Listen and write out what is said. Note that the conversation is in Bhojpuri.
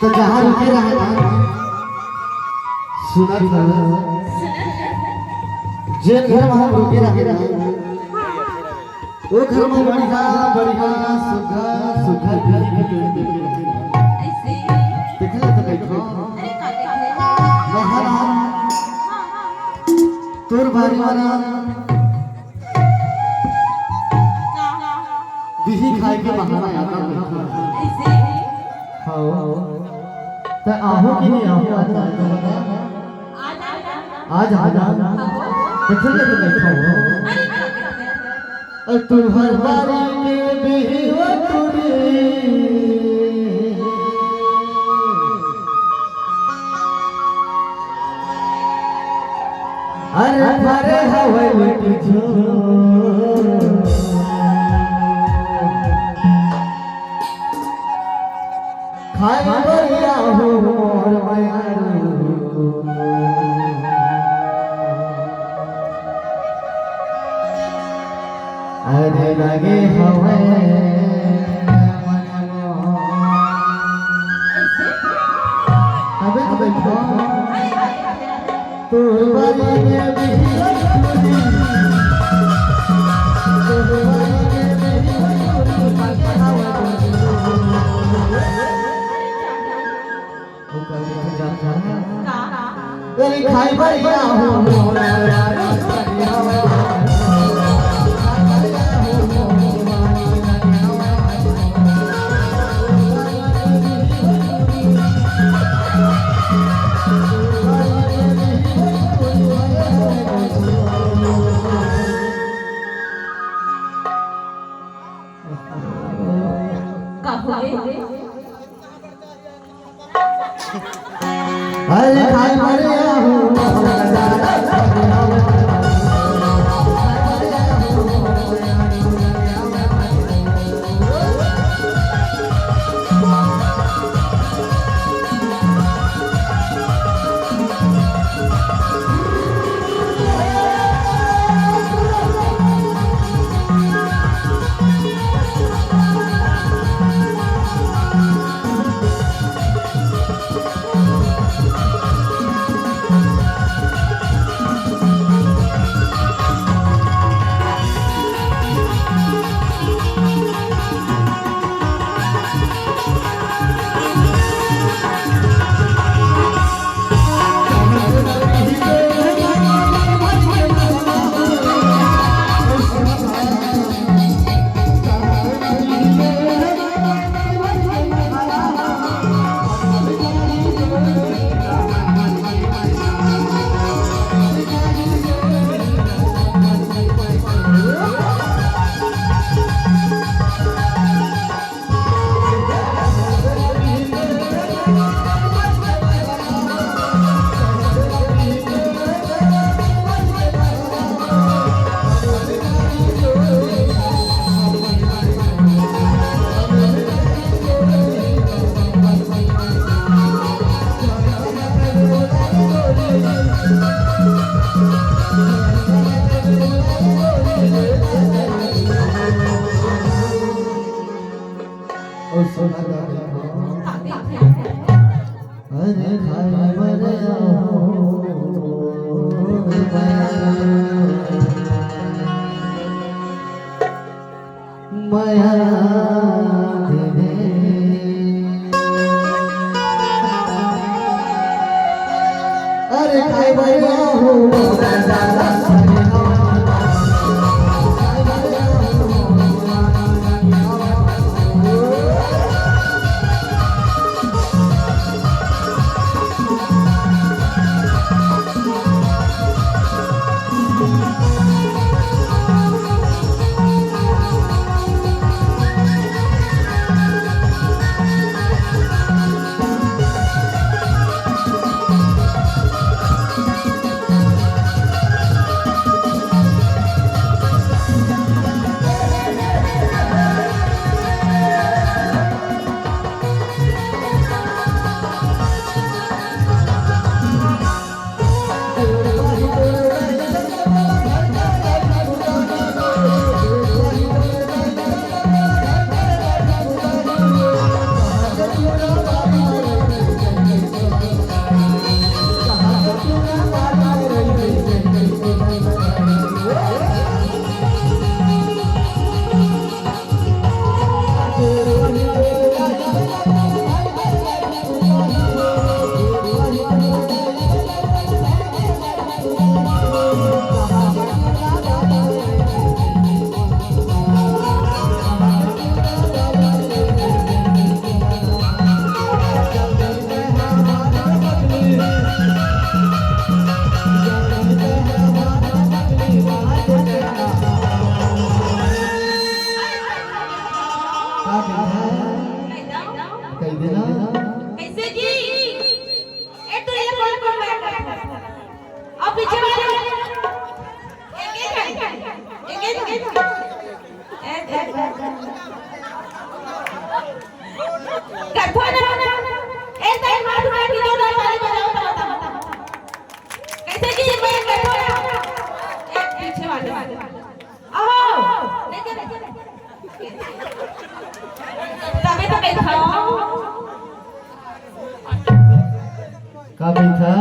तो जहाँ रुके रहा सुना जे घर वहाँ रुके रहा वो घर में बढ़िया बढ़िया सुखा घर देख ले तो देखो तोर बारी वाला बिही खाए के बहाना आता हाँ तो आहो कि नहीं आहो आज देखो ले तो बैठो और तुम्हार बारी के बिही वो तुरी अरे भरे हवा लुट जो खाए बढ़िया हो मोर मायारू अरे लगे हवा अबे तो बैठो तो बारी में भी खाई बढ़िया हो अरे खाई बढ़िया हो अरे खाई बढ़िया हो कह देना कैसे जी ए तो ये कौन बैठा अब पीछे वाले एक कठवा ना ऐसा ही हाथ उठा के दो ताली बजाओ बता कैसे जी मैं कठवा एक पीछे वाले आओ लेके तभी तो बैठा का बैठा